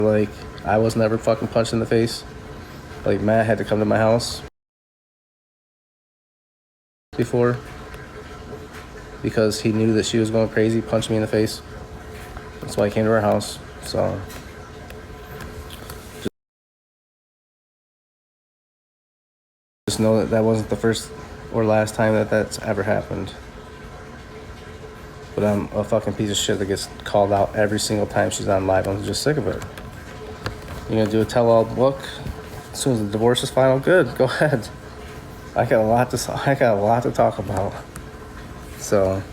like I was never fucking punched in the face. Like Matt had to come to my house before because he knew that she was going crazy, punched me in the face. That's why I came to her house. So just know that that wasn't the first or last time that that's ever happened. But I'm a fucking piece of shit that gets called out every single time she's on live. I'm just sick of it. You're gonna do a tell-all book as soon as the divorce is final? Good, go ahead. I got a lot to talk about. So,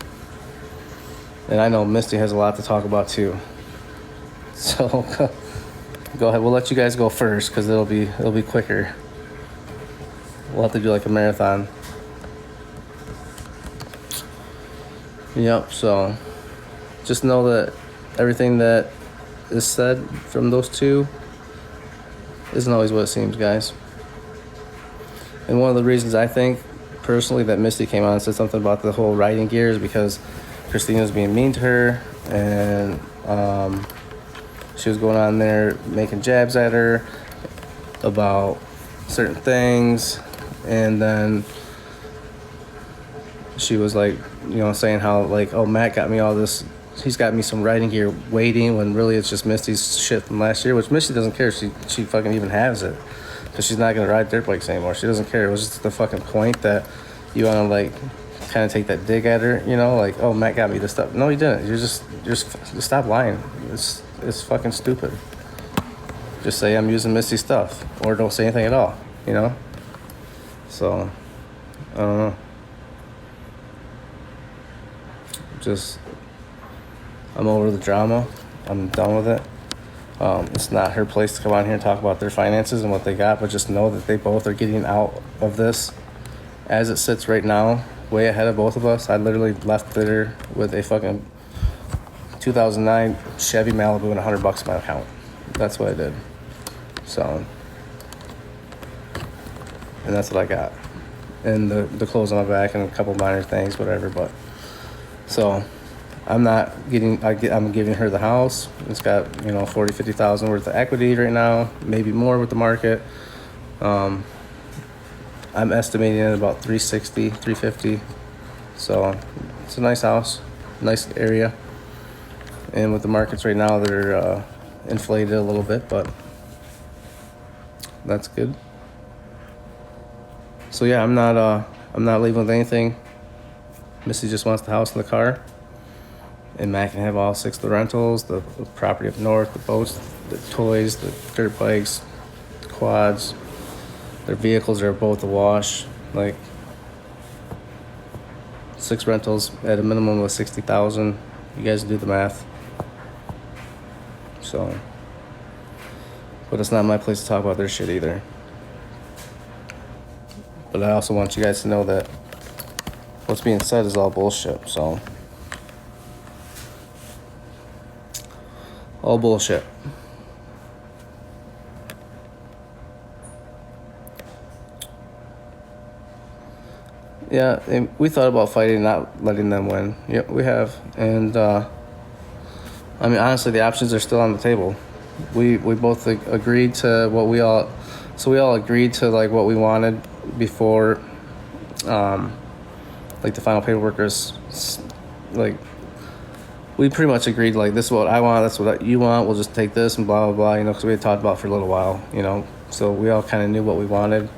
and I know Misty has a lot to talk about too. So go ahead. We'll let you guys go first because it'll be quicker. We'll have to do like a marathon. Yep. So just know that everything that is said from those two isn't always what it seems, guys. And one of the reasons I think personally that Misty came on and said something about the whole riding gear is because Christina was being mean to her, and she was going on there making jabs at her about certain things, and then she was like, you know, saying how like, oh, Matt got me all this, he's got me some riding gear waiting, when really it's just Misty's shit from last year, which Misty doesn't care. She fucking even has it because she's not gonna ride dirt bikes anymore. She doesn't care. It was just the fucking point that you want to like kind of take that dig at her, you know, like, oh, Matt got me this stuff. No, he didn't. You're just stop lying. It's fucking stupid. Just say I'm using Misty's stuff, or don't say anything at all, you know. So I don't know. Just I'm over the drama. I'm done with it. It's not her place to come on here and talk about their finances and what they got, but just know that they both are getting out of this as it sits right now, way ahead of both of us. I literally left there with a fucking 2009 Chevy Malibu and $100 in my account. That's what I did. So, and that's what I got. And the clothes on my back and a couple minor things, whatever. But so I'm giving her the house. It's got, you know, 40, 50,000 worth of equity right now, maybe more with the market. I'm estimating it about 360, 350. So it's a nice house, nice area. And with the markets right now, they're inflated a little bit, but that's good. So yeah, I'm not leaving with anything. Missy just wants the house and the car. And Matt can have all 6 of the rentals, the property up north, the boats, the toys, the dirt bikes, the quads. Their vehicles are both a wash. Like 6 rentals at a minimum of 60,000. You guys do the math. So, but it's not my place to talk about their shit either. But I also want you guys to know that what's being said is all bullshit. So. All bullshit. Yeah, and we thought about fighting, not letting them win. Yep, we have. And, I mean, honestly, the options are still on the table. We both agreed to what we all agreed to, like, what we wanted before, like, the final paperwork is, like, we pretty much agreed, like, this is what I want, that's what you want, we'll just take this and blah, blah, blah, you know, because we had talked about it for a little while, you know. So we all kind of knew what we wanted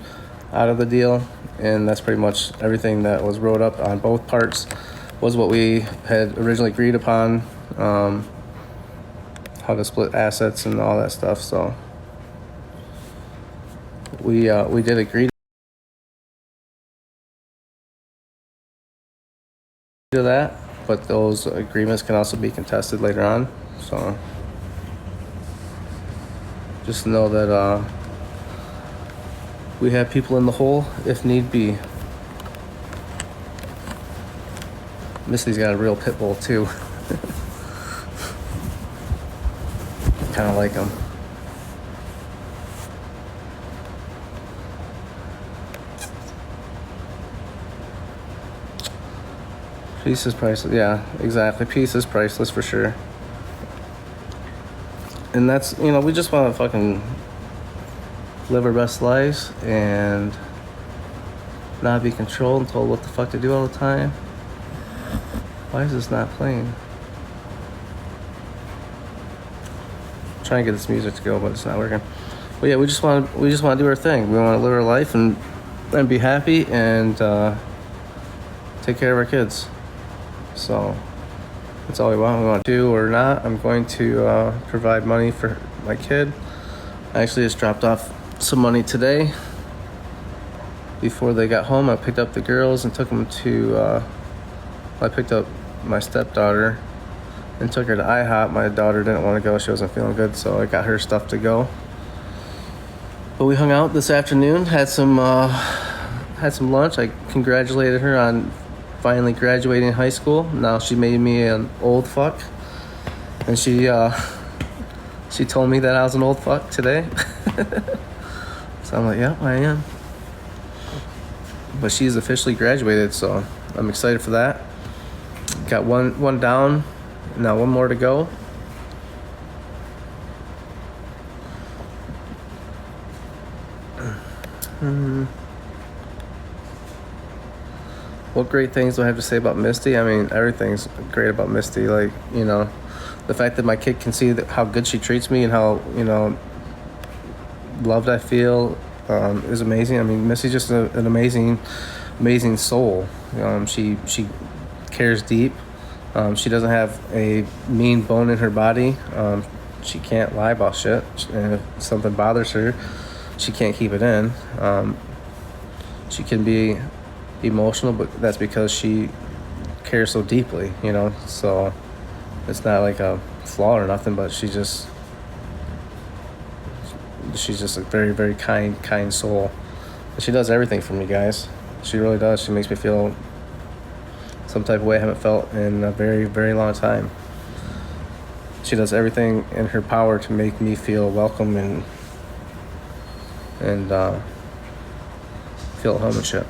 out of the deal, and that's pretty much everything that was wrote up on both parts was what we had originally agreed upon, how to split assets and all that stuff. So we did agree to that. But those agreements can also be contested later on. So just know that we have people in the hole if need be. Missy's got a real pit bull too. Kind of like him. Peace is priceless. Yeah, exactly. Peace is priceless for sure. And that's, you know, we just want to fucking live our best lives and not be controlled and told what the fuck to do all the time. Why is this not playing? I'm trying to get this music to go, but it's not working. But yeah, we just want to do our thing. We want to live our life and be happy and take care of our kids. So that's all we want. We want to do or not. I'm going to provide money for my kid. I actually just dropped off some money today. Before they got home, I picked up the girls and took them to. I picked up my stepdaughter and took her to IHOP. My daughter didn't want to go; she wasn't feeling good, so I got her stuff to go. But we hung out this afternoon, had some lunch. I congratulated her on finally graduating high school. Now she made me an old fuck, and she told me that I was an old fuck today. So I'm like, yeah, I am. But she's officially graduated, so I'm excited for that. Got one down, now one more to go. What great things do I have to say about Misty? I mean, everything's great about Misty. Like, you know, the fact that my kid can see how good she treats me and how, you know, loved I feel is amazing. I mean, Misty's just an amazing soul. She cares deep. She doesn't have a mean bone in her body. She can't lie about shit. And if something bothers her, she can't keep it in. She can be emotional, but that's because she cares so deeply, you know. So it's not like a flaw or nothing, but she's just a very, very kind soul. And she does everything for me, guys. She really does. She makes me feel some type of way I haven't felt in a very, very long time. She does everything in her power to make me feel welcome and feel at home and shit.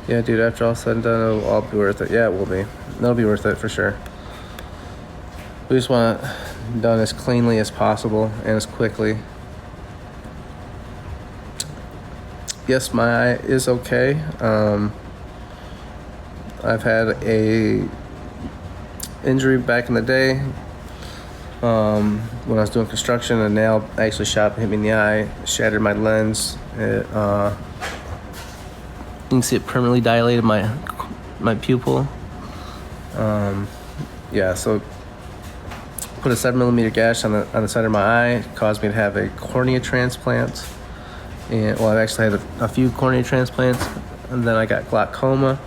Yeah, dude, after all said and done, it'll all be worth it. Yeah, it will be. It'll be worth it for sure. We just want it done as cleanly as possible and as quickly. Yes, my eye is okay. I've had a injury back in the day. When I was doing construction, a nail actually shot and hit me in the eye, shattered my lens. You can see it permanently dilated my pupil. Yeah, so put a 7mm gash on the center of my eye. Caused me to have a cornea transplant. And well, I've actually had a few cornea transplants, and then I got glaucoma.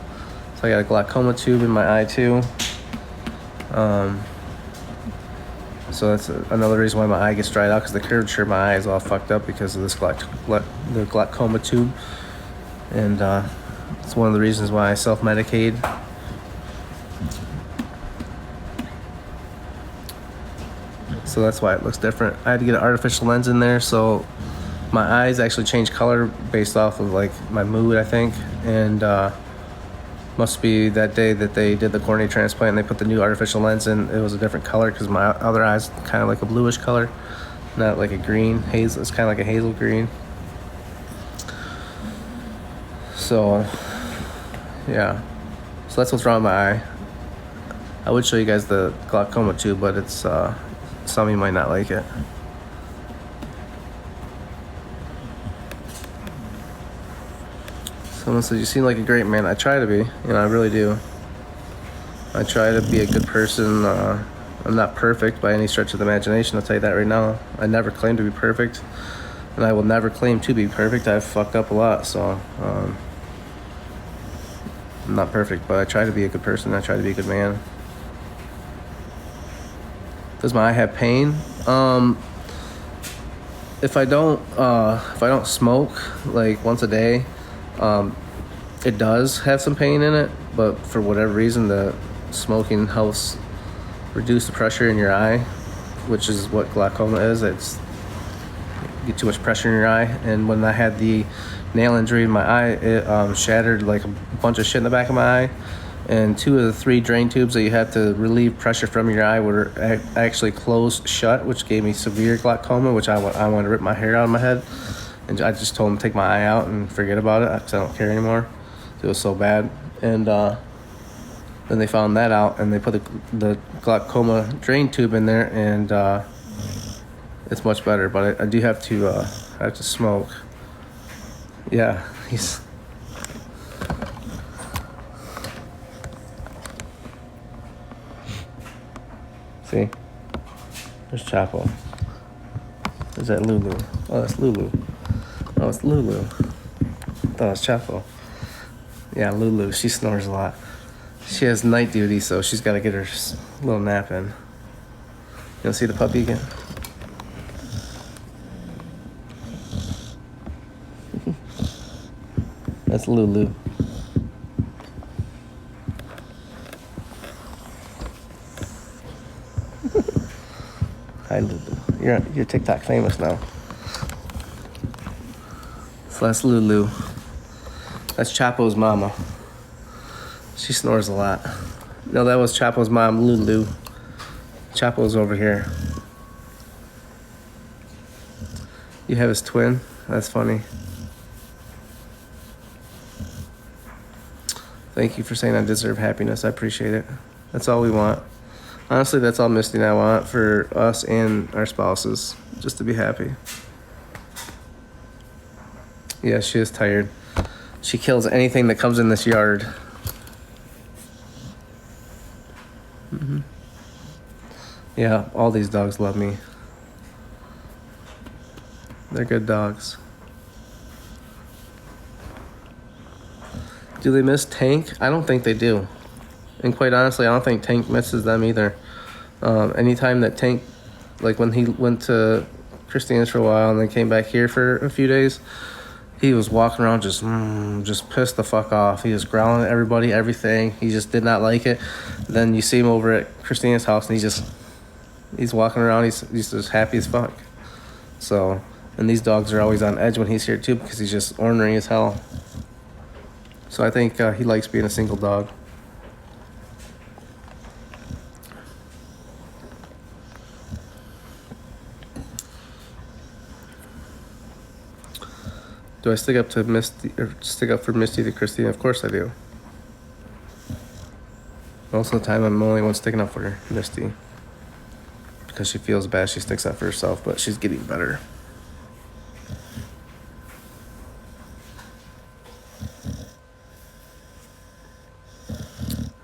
So I got a glaucoma tube in my eye too. So that's another reason why my eye gets dried out, because the curvature of my eye is all fucked up because of this the glaucoma tube. And it's one of the reasons why I self-medicate. So that's why it looks different. I had to get an artificial lens in there, so my eyes actually change color based off of like my mood, I think. And must be that day that they did the cornea transplant and they put the new artificial lens in, it was a different color because my other eye's kind of like a bluish color, not like a green hazel. It's kind of like a hazel green. So yeah, so that's what's wrong with my eye. I would show you guys the glaucoma too, but it's some of you might not like it. Someone said, you seem like a great man. I try to be, I really do. I try to be a good person. I'm not perfect by any stretch of the imagination, I'll tell you that right now. I never claim to be perfect, and I will never claim to be perfect. I've fucked up a lot, so I'm not perfect, but I try to be a good person. I try to be a good man. Does my eye have pain? If I don't smoke like once a day, it does have some pain in it, but for whatever reason, the smoking helps reduce the pressure in your eye, which is what glaucoma is. It's you get too much pressure in your eye. And when I had the nail injury in my eye. It shattered like a bunch of shit in the back of my eye. And 2 of the 3 drain tubes that you have to relieve pressure from your eye were actually closed shut, which gave me severe glaucoma, which I wanted to rip my hair out of my head. And I just told them to take my eye out and forget about it because I don't care anymore. It was so bad. And then they found that out, and they put the glaucoma drain tube in there, and it's much better. But I do have to smoke. Yeah, he's... See? There's Chapo. Is that Lulu? Oh, that's Lulu. Oh, it's Lulu. I thought it was Chapo. Yeah, Lulu. She snores a lot. She has night duty, so she's got to get her little nap in. You want to see the puppy again? That's Lulu. Hi, Lulu. You're TikTok famous now. So that's Lulu. That's Chapo's mama. She snores a lot. No, that was Chapo's mom, Lulu. Chapo's over here. You have his twin? That's funny. Thank you for saying I deserve happiness. I appreciate it. That's all we want. Honestly, that's all Misty and I want for us and our spouses. Just to be happy. Yeah, she is tired. She kills anything that comes in this yard. Mm-hmm. Yeah, all these dogs love me. They're good dogs. Do they miss Tank? I don't think they do. And quite honestly, I don't think Tank misses them either. Anytime that Tank, like when he went to Christina's for a while and then came back here for a few days, he was walking around just pissed the fuck off. He was growling at everybody, everything. He just did not like it. Then you see him over at Christina's house and he's walking around. He's just happy as fuck. So, and these dogs are always on edge when he's here too because he's just ornery as hell. So I think he likes being a single dog. Do I stick up to Misty or stick up for Misty to Christina? Of course I do. Most of the time I'm the only one sticking up for Misty. Because she feels bad, she sticks up for herself, but she's getting better.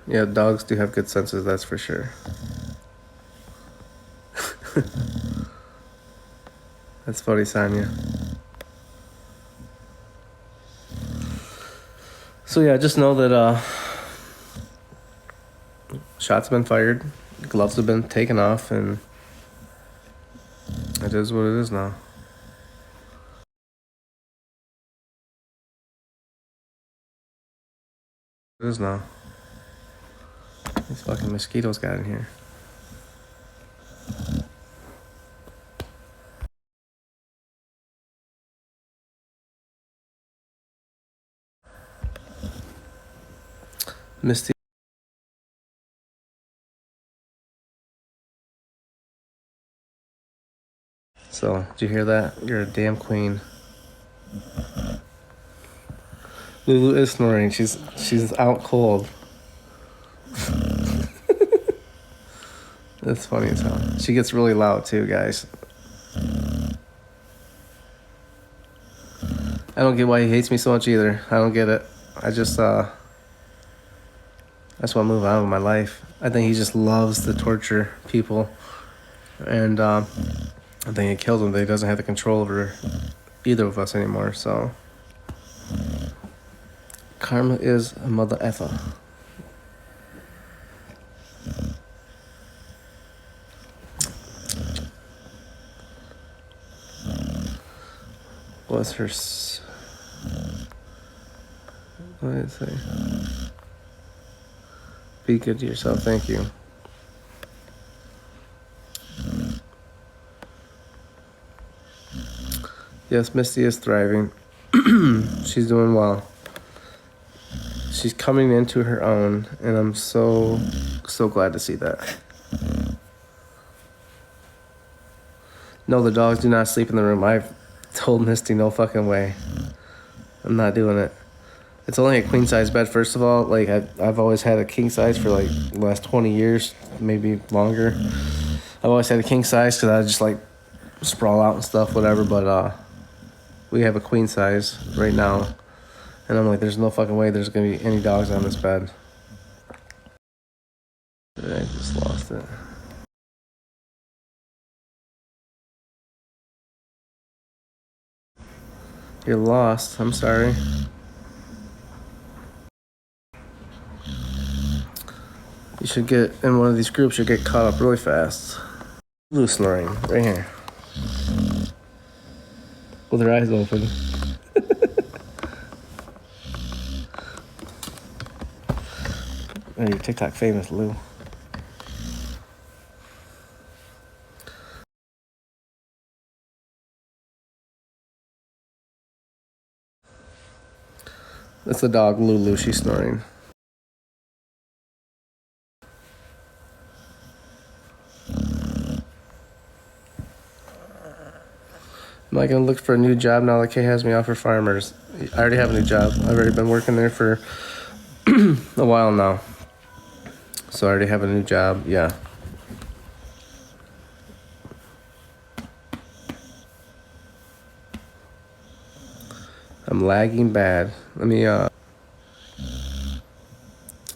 Yeah, dogs do have good senses, that's for sure. That's funny, Sonya. So yeah, just know that shots have been fired, gloves have been taken off, and it is what it is now. It is now. These fucking mosquitoes got in here. Misty. So, did you hear that? You're a damn queen. Lulu is snoring. She's out cold. That's funny as hell. She gets really loud too, guys. I don't get why he hates me so much either. I don't get it. I just want to move on with my life. I think he just loves to torture people. And I think it kills him that he doesn't have the control over either of us anymore, so. Karma is a mother effer. What's her... What did it say? Be good to yourself. Thank you. Yes, Misty is thriving. She's doing well. She's coming into her own, and I'm so glad to see that. No, the dogs do not sleep in the room. I've told Misty no fucking way. I'm not doing it. It's only a queen size bed, first of all. Like, I've always had a king size for like the last 20 years, maybe longer. I've always had a king size because I just like sprawl out and stuff, whatever. But we have a queen size right now. And I'm like, there's no fucking way there's going to be any dogs on this bed. I just lost it. You're lost. I'm sorry. You should get in one of these groups. You'll get caught up really fast. Blue snoring right here with her eyes open. Oh, you're TikTok famous, Lou. That's the dog Lulu. She's snoring. Am I gonna look for a new job now that Kay has me out for farmers? I already have a new job. I've already been working there for a while now. So I already have a new job, yeah. I'm lagging bad. Let me, how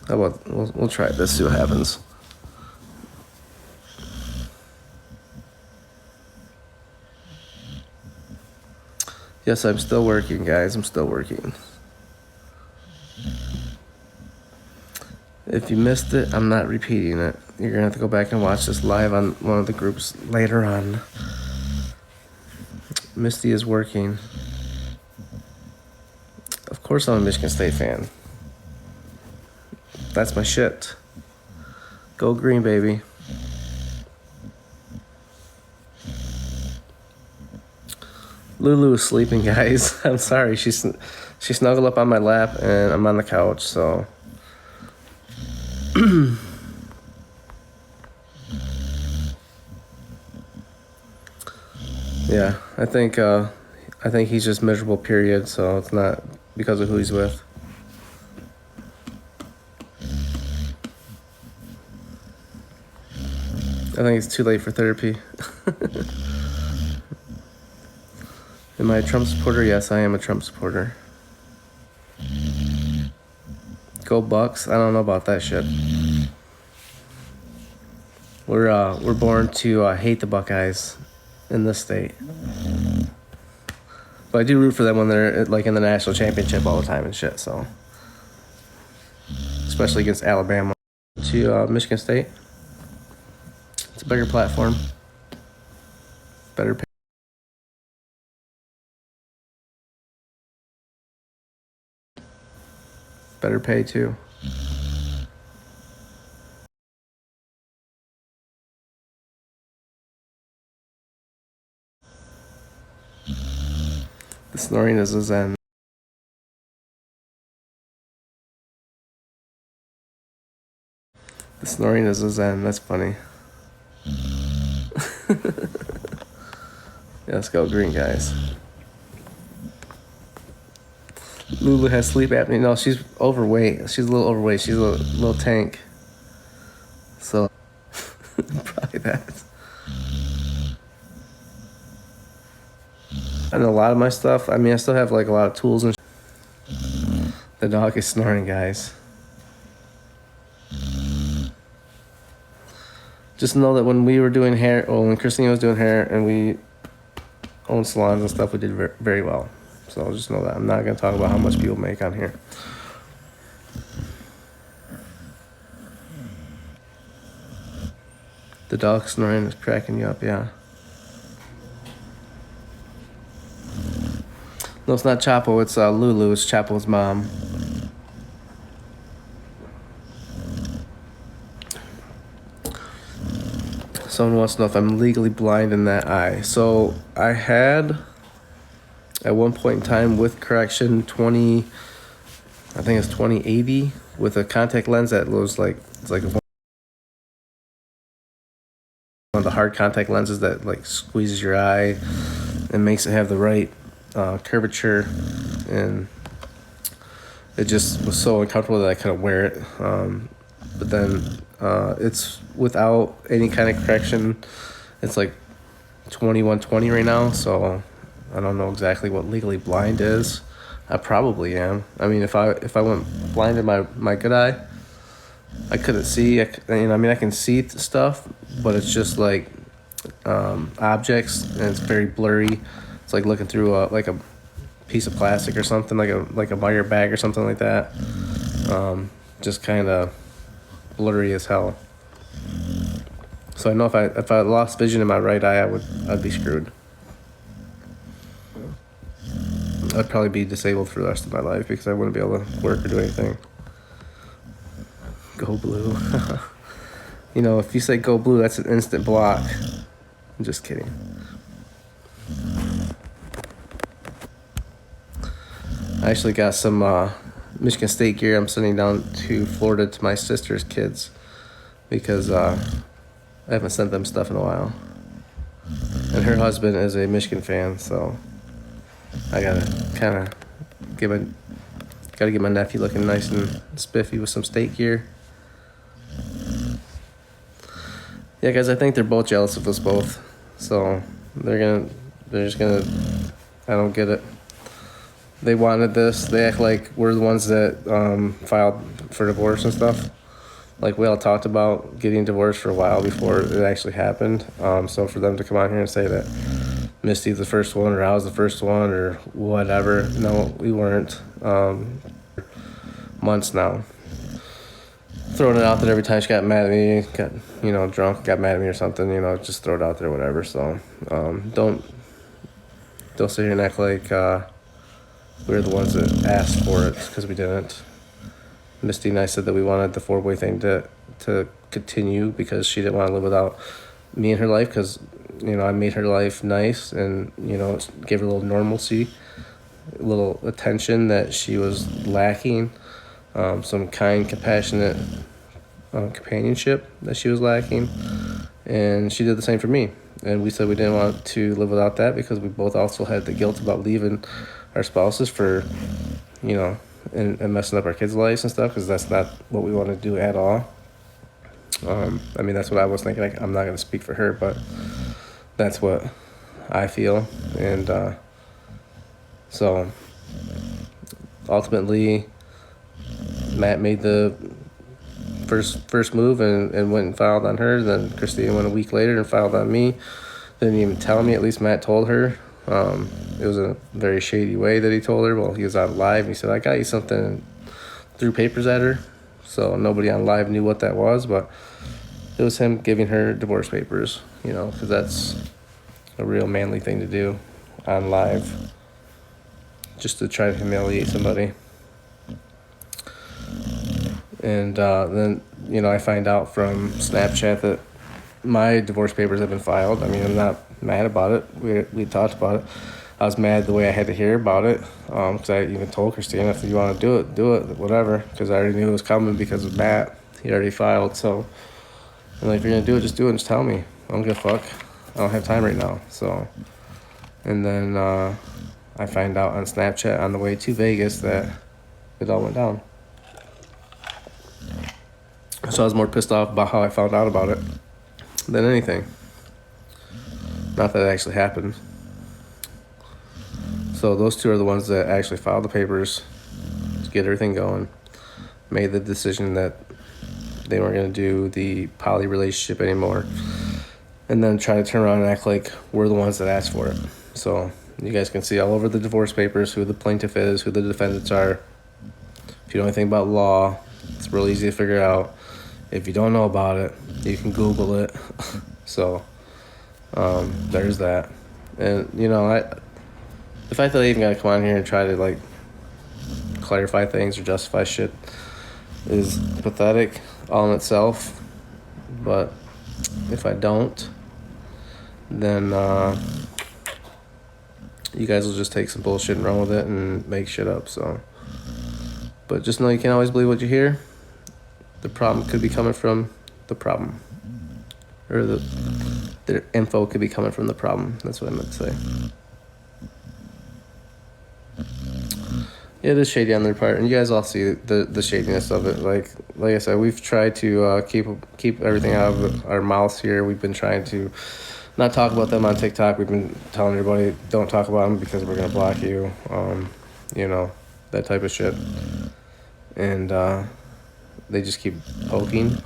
about, we'll try this, see what happens. Yes, I'm still working, guys. I'm still working. If you missed it, I'm not repeating it. You're gonna have to go back and watch this live on one of the groups later on. Misty is working. Of course I'm a Michigan State fan. That's my shit. Go green, baby. Lulu is sleeping, guys. I'm sorry. She snuggled up on my lap, and I'm on the couch, so. Yeah, I think he's just miserable, period, so it's not because of who he's with. I think it's too late for therapy. Am I a Trump supporter? Yes, I am a Trump supporter. Go Bucks? I don't know about that shit. We're born to hate the Buckeyes in this state. But I do root for them when they're like in the national championship all the time and shit, so. Especially against Alabama. To Michigan State. It's a bigger platform. Better pay. Better pay too. The snoring is a zen. The snoring is a zen. That's funny. Yeah, let's go green, guys. Lulu has sleep apnea. No, she's overweight. She's a little overweight. She's a little tank. So, probably that. I know a lot of my stuff. I mean, I still have like a lot of tools and The dog is snoring, guys. Just know that when we were doing hair, well, when Christina was doing hair and we owned salons and stuff, we did very well. So just know that. I'm not going to talk about how much people make on here. The dog snoring is cracking you up, yeah. No, it's not Chapo. It's Lulu. It's Chapo's mom. Someone wants to know if I'm legally blind in that eye. So I had at one point in time with correction 20, I think it's 2080 with a contact lens that was like, it's like one of the hard contact lenses that like squeezes your eye and makes it have the right curvature, and it just was so uncomfortable that I couldn't wear it. But then it's without any kind of correction. It's like 2120 right now, so I don't know exactly what legally blind is. I probably am. I mean, if I went blind in my good eye, I couldn't see. I can see stuff, but it's just like objects, and it's very blurry. It's like looking through like a piece of plastic or something, like a Meyer bag or something like that. Just kind of blurry as hell. So I know if I lost vision in my right eye, I'd be screwed. I'd probably be disabled for the rest of my life because I wouldn't be able to work or do anything. Go blue. You know, if you say go blue, that's an instant block. I'm just kidding. I actually got some Michigan State gear. I'm sending down to Florida to my sister's kids because I haven't sent them stuff in a while. And her husband is a Michigan fan, so I gotta kind of get my nephew looking nice and spiffy with some State gear. Yeah, guys, I think they're both jealous of us both. So they're just gonna. I don't get it. They wanted this. They act like we're the ones that filed for divorce and stuff. Like we all talked about getting divorced for a while before it actually happened. So for them to come out here and say that Misty's the first one, or I was the first one, or whatever. No, we weren't. Months now. Throwing it out there every time she got mad at me, got drunk, got mad at me or something, just throw it out there, whatever. So don't sit here and act like we were the ones that asked for it, because we didn't. Misty and I said that we wanted the four-way thing to continue because she didn't want to live without me in her life, because I made her life nice and gave her a little normalcy, a little attention that she was lacking, some kind, compassionate companionship that she was lacking, and she did the same for me. And we said we didn't want to live without that because we both also had the guilt about leaving our spouses for and messing up our kids' lives and stuff, because that's not what we want to do at all. That's what I was thinking. I'm not going to speak for her, but that's what I feel. And so ultimately Matt made the first move and went and filed on her. Then Christina went a week later and filed on me. Didn't even tell me. At least Matt told her. It was a very shady way that he told her. Well, he was on live and he said, I got you something, and threw papers at her. So nobody on live knew what that was, but it was him giving her divorce papers, because that's a real manly thing to do on live, just to try to humiliate somebody. And then, I find out from Snapchat that my divorce papers have been filed. I'm not mad about it. We talked about it. I was mad the way I had to hear about it, because I even told Christina, if you want to do it, whatever, because I already knew it was coming because of Matt. He already filed, so I'm like, if you're going to do it, just do it and just tell me. I don't give a fuck. I don't have time right now. So, and then I find out on Snapchat on the way to Vegas that it all went down. So I was more pissed off about how I found out about it than anything. Not that it actually happened. So those two are the ones that actually filed the papers to get everything going, made the decision that they weren't going to do the poly relationship anymore, and then try to turn around and act like we're the ones that asked for it. So you guys can see all over the divorce papers who the plaintiff is, who the defendants are. If you know anything about law, it's real easy to figure out. If you don't know about it, you can Google it. So there's that. And the fact that they even got to come on here and try to clarify things or justify shit is pathetic all in itself. But if I don't, then you guys will just take some bullshit and run with it and make shit up. So, but just know you can't always believe what you hear. The problem could be coming from the problem, or the info could be coming from the problem. That's what I meant to say. It is shady on their part, and you guys all see the shadiness of it. Like I said, we've tried to keep everything out of our mouths here. We've been trying to not talk about them on TikTok. We've been telling everybody don't talk about them because we're gonna block you. You know, that type of shit. And they just keep poking.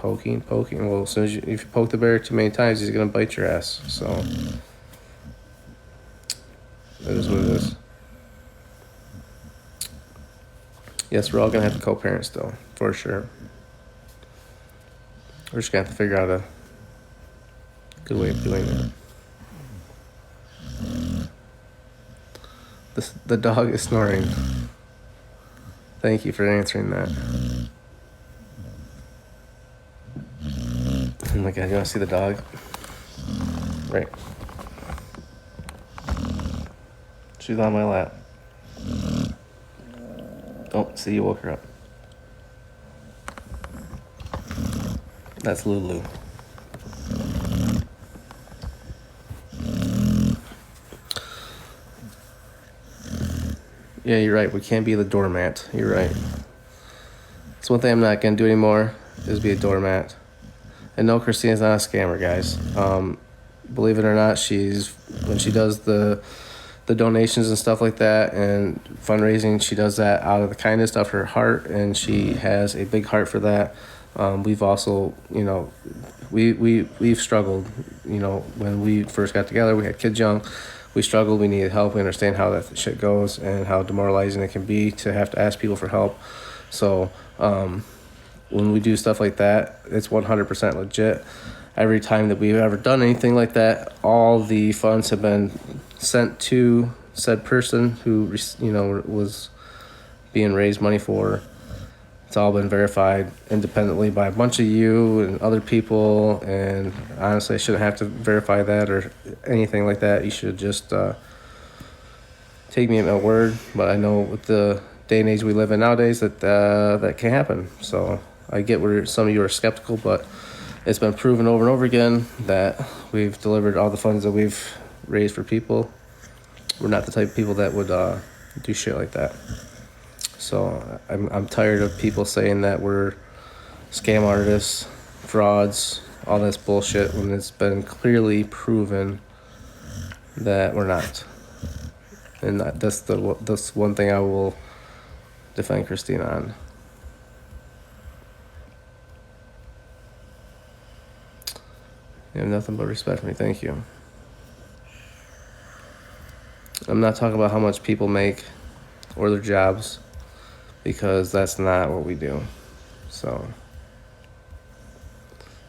Well, as soon as if you poke the bear too many times, he's gonna bite your ass. So that is what it is. Yes, we're all gonna have to co-parent still, for sure. We're just gonna have to figure out a good way of doing it. The dog is snoring. Thank you for answering that. Oh my god, you wanna see the dog? Right. She's on my lap. Oh, see, you woke her up. That's Lulu. Yeah, you're right. We can't be the doormat. You're right. It's one thing I'm not going to do anymore is be a doormat. And no, Christina's not a scammer, guys. Believe it or not, when she does the donations and stuff like that and fundraising, she does that out of the kindness of her heart, and she has a big heart for that. We've also, you know, we've struggled, you know, when we first got together, we had kids young, we struggled, we needed help, we understand how that shit goes and how demoralizing it can be to have to ask people for help. So when we do stuff like that, it's 100% legit. Every time that we've ever done anything like that, all the funds have been sent to said person who, you know, was being raised money for. It's all been verified independently by a bunch of you and other people, and honestly, I shouldn't have to verify that or anything like that. You should just take me at my word. But I know with the day and age we live in nowadays that that can happen. So I get where some of you are skeptical, but it's been proven over and over again that we've delivered all the funds that we've raised for people. We're not the type of people that would do shit like that. So I'm tired of people saying that we're scam artists, frauds, all this bullshit when it's been clearly proven that we're not. And that's one thing I will defend Christina on. You have nothing but respect for me. Thank you. I'm not talking about how much people make or their jobs, because that's not what we do. So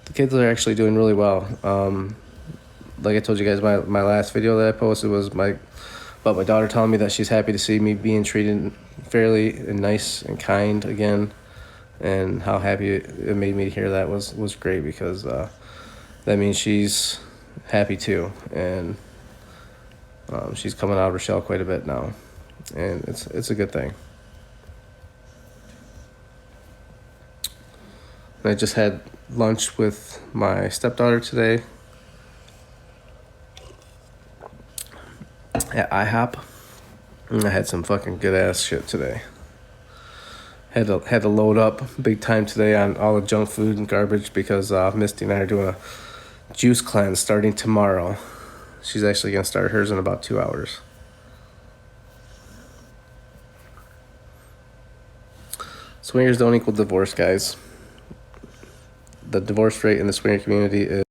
the kids are actually doing really well. Like I told you guys, my last video that I posted was about my daughter telling me that she's happy to see me being treated fairly and nice and kind again, and how happy it made me to hear that was great, because that means she's happy too, and she's coming out of her shell quite a bit now, and it's a good thing. I just had lunch with my stepdaughter today at IHOP, and I had some fucking good ass shit today. Had to load up big time today on all the junk food and garbage, because Misty and I are doing a juice cleanse starting tomorrow. She's actually gonna start hers in about 2 hours. Swingers don't equal divorce, guys. The divorce rate in the swinger community is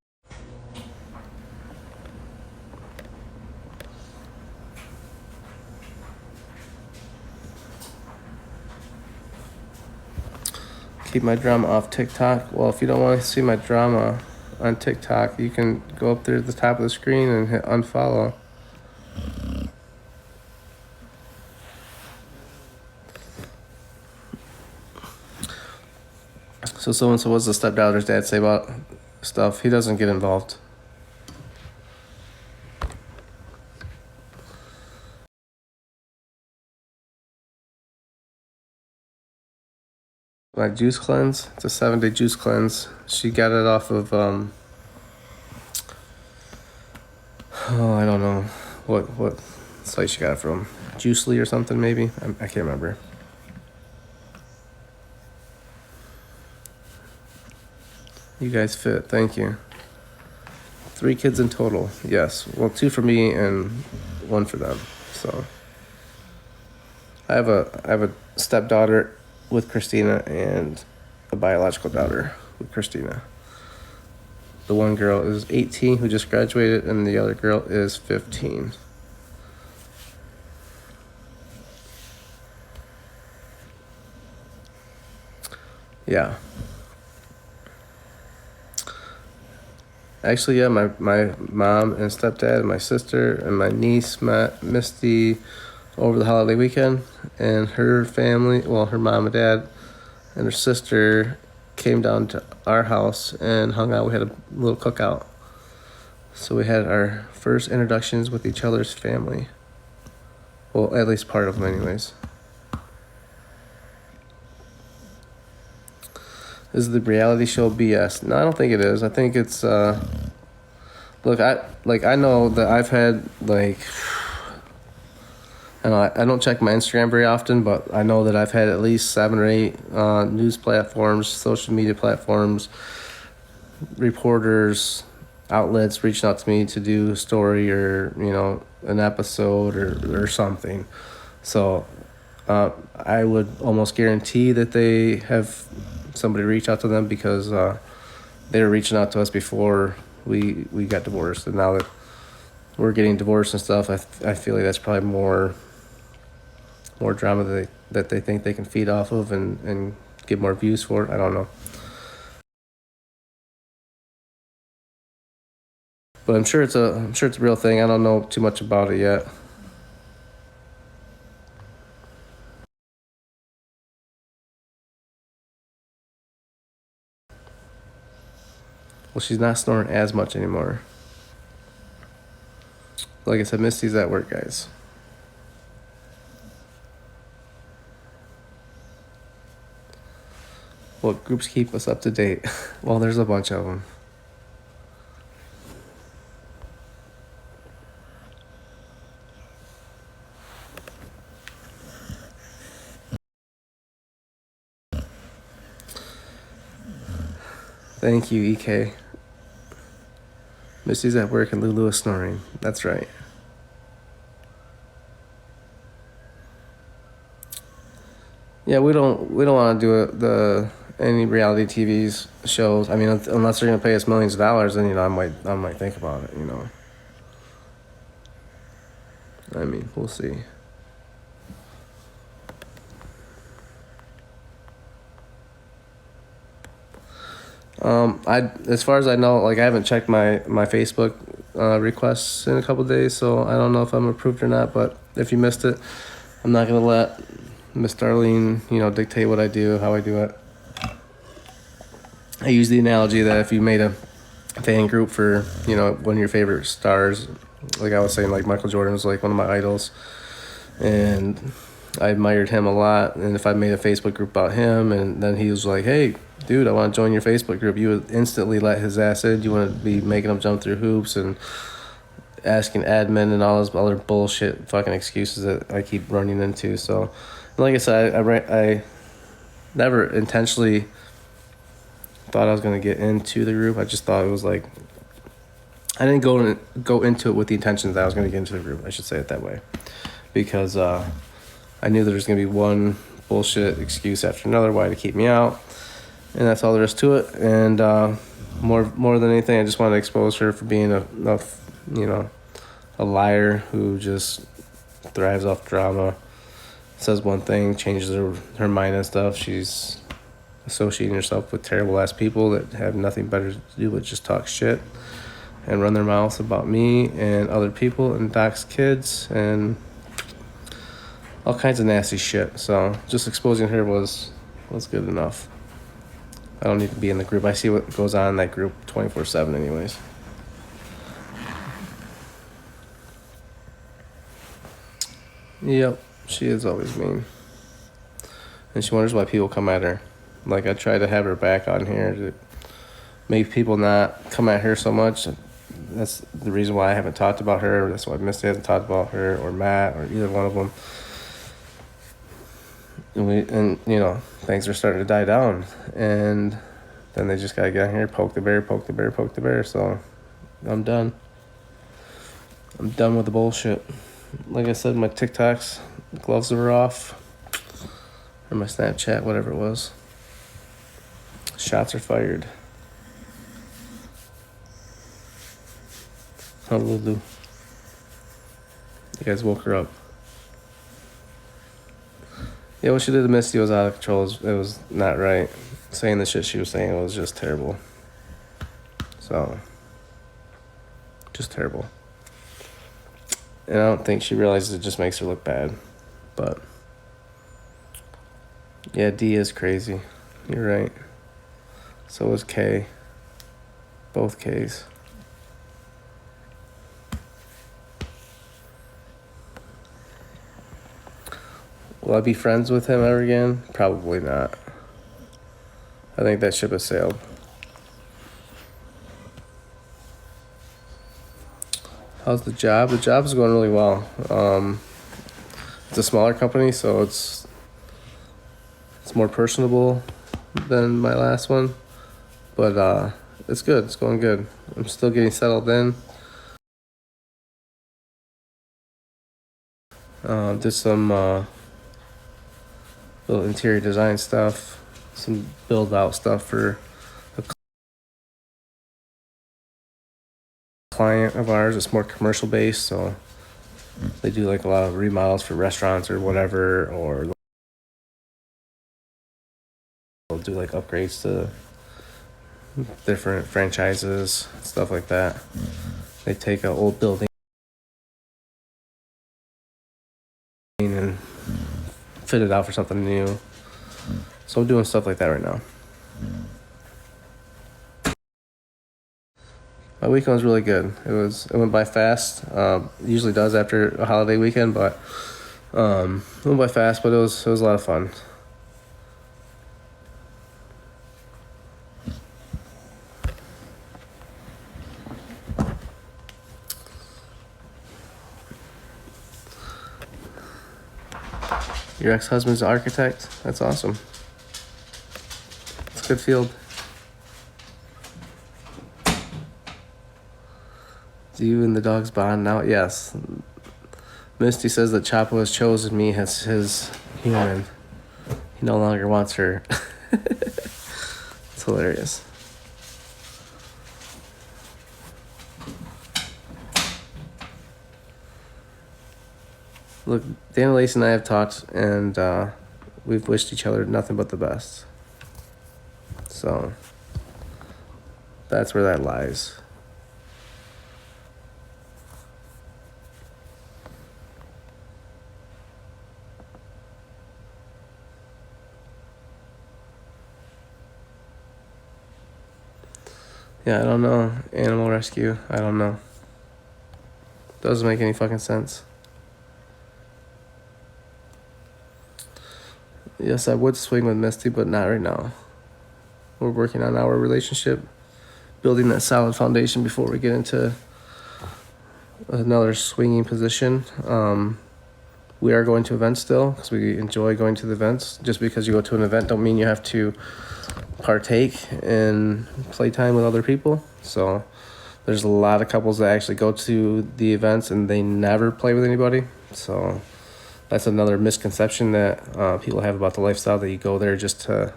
keep my drama off TikTok. Well, if you don't want to see my drama on TikTok, you can go up there at the top of the screen and hit unfollow. So what's the stepdaughter's dad say about stuff? He doesn't get involved. my juice cleanse. It's a 7-day juice cleanse. She got it off of I don't know what site she got it from. Juicely or something maybe. I can't remember. You guys fit. Thank you. 3 kids in total. Yes. Well, 2 for me and 1 for them. So I have a stepdaughter with Christina and a biological daughter with Christina. The one girl is 18 who just graduated, and the other girl is 15. Yeah. Actually, yeah, my mom and stepdad and my sister and my niece met Misty over the holiday weekend, and her family, well, her mom and dad and her sister came down to our house and hung out. We had a little cookout. So we had our first introductions with each other's family. Well, at least part of them anyways. Is the reality show BS? No, I don't think it is. I think it's look, I know that I've had I don't check my Instagram very often, but I know that I've had at least 7 or 8 news platforms, social media platforms, reporters, outlets reaching out to me to do a story or, an episode or something. So I would almost guarantee that they have somebody reach out to them because they were reaching out to us before we got divorced. And now that we're getting divorced and stuff, I feel like that's probably more drama that they think they can feed off of and get more views for it. I don't know. But I'm sure it's a real thing. I don't know too much about it yet. Well, she's not snoring as much anymore. Like I said, Misty's at work, guys. What groups keep us up to date? Well, there's a bunch of them. Thank you, EK. Misty's at work and Lulu is snoring. That's right. Yeah, we don't want to do any reality TV's shows. I mean, unless they're gonna pay us millions of dollars, then I might think about it. I mean, we'll see. As far as I know, I haven't checked my Facebook requests in a couple of days, so I don't know if I'm approved or not. But if you missed it, I'm not gonna let Miss Darlene, dictate what I do, how I do it. I use the analogy that if you made a fan group for one of your favorite stars, like I was saying, like Michael Jordan was like one of my idols, and I admired him a lot. And if I made a Facebook group about him, and then he was like, "Hey, dude, I want to join your Facebook group," you would instantly let his ass in. You want to be making him jump through hoops and asking admin and all this other bullshit fucking excuses that I keep running into. So, like I said, I never intentionally thought I was going to get into the group. I just thought it was I didn't go into it with the intentions that I was going to get into the group. I should say it that way. Because I knew there was going to be one bullshit excuse after another why to keep me out. And that's all there is to it. And more than anything, I just wanted to expose her for being a liar who just thrives off drama. Says one thing, changes her mind and stuff. She's associating herself with terrible ass people that have nothing better to do but just talk shit and run their mouths about me and other people and dox kids and all kinds of nasty shit. So just exposing her was good enough. I don't need to be in the group. I see what goes on in that group 24/7 anyways. Yep, she is always mean. And she wonders why people come at her. Like, I try to have her back on here to make people not come at her so much. That's the reason why I haven't talked about her. That's why Misty hasn't talked about her or Matt or either one of them. And you know, things are starting to die down. And then they just gotta get on here, poke the bear, poke the bear, poke the bear. So I'm done. I'm done with the bullshit. Like I said, my TikToks, gloves are off. Or my Snapchat, whatever it was. Shots are fired. How Lulu? You guys woke her up. Yeah, what she did to Misty was out of control. It was not right. Saying the shit she was saying was just terrible. So, just terrible. And I don't think she realizes it just makes her look bad. But, yeah, D is crazy. You're right. So is K. Both Ks. Will I be friends with him ever again? Probably not. I think that ship has sailed. How's the job? The job is going really well. It's a smaller company, so it's more personable than my last one. But it's good. It's going good. I'm still getting settled in. Did some little interior design stuff, some build out stuff for a client of ours. It's more commercial based, so they do like a lot of remodels for restaurants or whatever, or they'll do like upgrades to different franchises, stuff like that. They take an old building and fit it out for something new. So I'm doing stuff like that right now. My weekend was really good. It went by fast. Usually does after a holiday weekend, but it went by fast. But it was a lot of fun. Your ex-husband's an architect? That's awesome. It's a good field. Do you and the dogs bond now? Yes. Misty says that Chapo has chosen me as his human. He no longer wants her. It's hilarious. Look, Dana Lace and I have talked, and we've wished each other nothing but the best. So that's where that lies. Yeah, I don't know. Animal rescue, I don't know. Doesn't make any fucking sense. Yes, I would swing with Misty, but not right now. We're working on our relationship, building that solid foundation before we get into another swinging position. We are going to events still because we enjoy going to the events. Just because you go to an event don't mean you have to partake in playtime with other people. So there's a lot of couples that actually go to the events and they never play with anybody. So that's another misconception that people have about the lifestyle, that you go there just to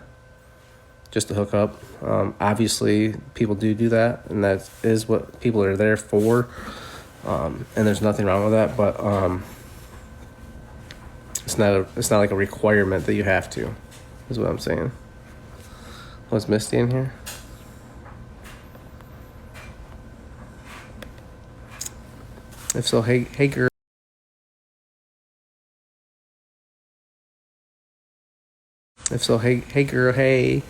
hook up. Obviously, people do that, and that is what people are there for. And there's nothing wrong with that, but it's not like a requirement that you have to, is what I'm saying. Was Misty in here? If so, hey girl. If so, hey girl, hey.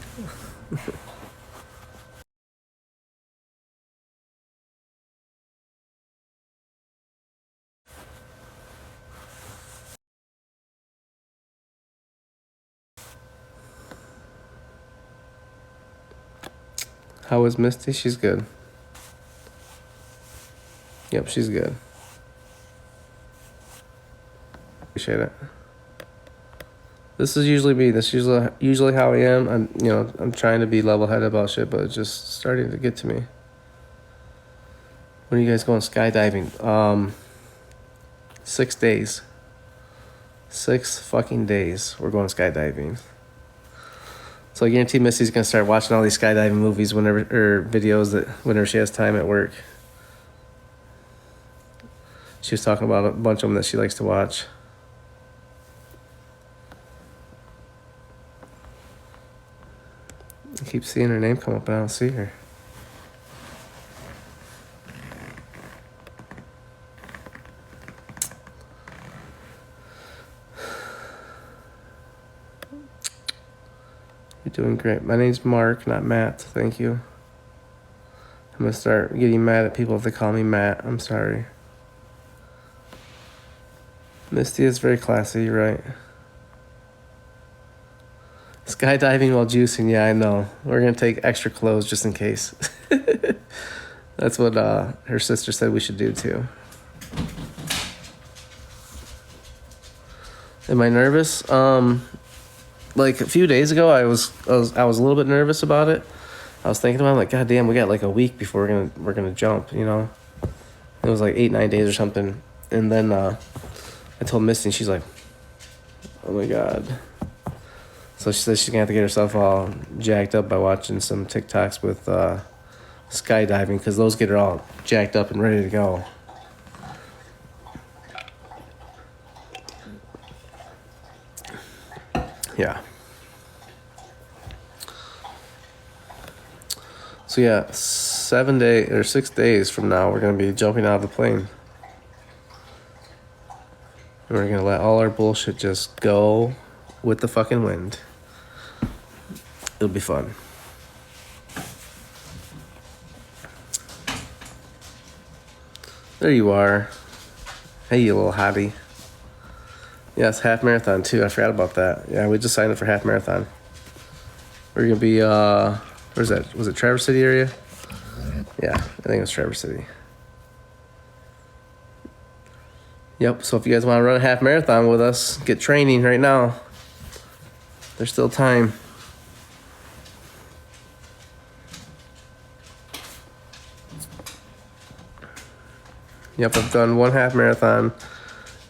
How is Misty? She's good. Yep, she's good. Appreciate it. This is usually me. This is usually how I am. I'm trying to be level-headed about shit, but it's just starting to get to me. When are you guys going skydiving? 6 days. 6 fucking days. We're going skydiving. So I guarantee Missy's gonna start watching all these skydiving movies whenever she has time at work. She was talking about a bunch of them that she likes to watch. I keep seeing her name come up, but I don't see her. You're doing great. My name's Mark, not Matt. Thank you. I'm going to start getting mad at people if they call me Matt. I'm sorry. Misty is very classy, you're right. Skydiving while juicing, yeah, I know. We're going to take extra clothes just in case. That's what her sister said we should do too. Am I nervous? Like a few days ago, I was a little bit nervous about it. I was thinking about it, like, God damn, we got like a week before we're gonna jump, you know. It was like 8-9 days or something, and then I told Misty, and she's like, "Oh my God." So she says she's gonna have to get herself all jacked up by watching some TikToks with skydiving, because those get her all jacked up and ready to go. Yeah. So yeah, 6 days from now, we're gonna be jumping out of the plane. And we're gonna let all our bullshit just go with the fucking wind. It'll be fun. There you are. Hey, you little hottie. Yes, half marathon too. I forgot about that. Yeah, we just signed up for half marathon. We're gonna be where's that? Was it Traverse City area? Yeah, I think it was Traverse City. Yep, so if you guys want to run a half marathon with us, get training right now. There's still time. Yep, I've done one half marathon,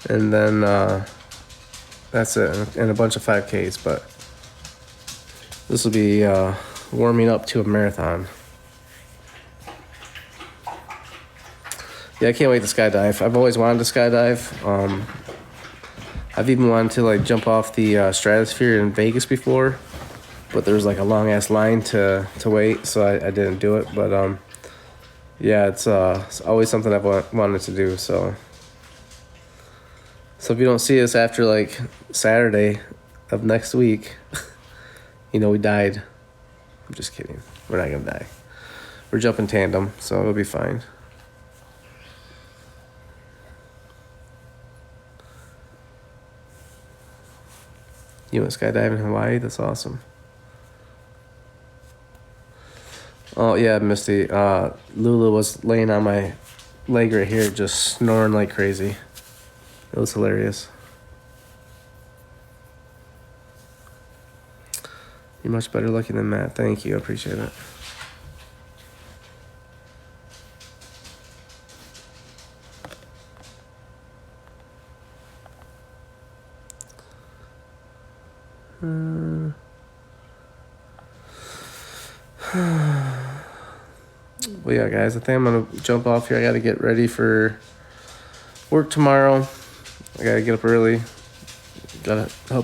and then that's it, and a bunch of 5Ks, but this will be warming up to a marathon. Yeah, I can't wait to skydive. I've always wanted to skydive. I've even wanted to like jump off the stratosphere in Vegas before, but there was like a long ass line to wait, so I didn't do it. But yeah, it's always something I've wanted to do. So if you don't see us after like Saturday of next week, you know we died. I'm just kidding. We're not gonna die. We're jumping tandem, so it'll be fine. You went skydiving in Hawaii? That's awesome. Oh, yeah, Misty. Lulu was laying on my leg right here, just snoring like crazy. It was hilarious. You're much better looking than Matt. Thank you. I appreciate it. Well, yeah, guys, I think I'm going to jump off here. I got to get ready for work tomorrow. I got to get up early. Got to help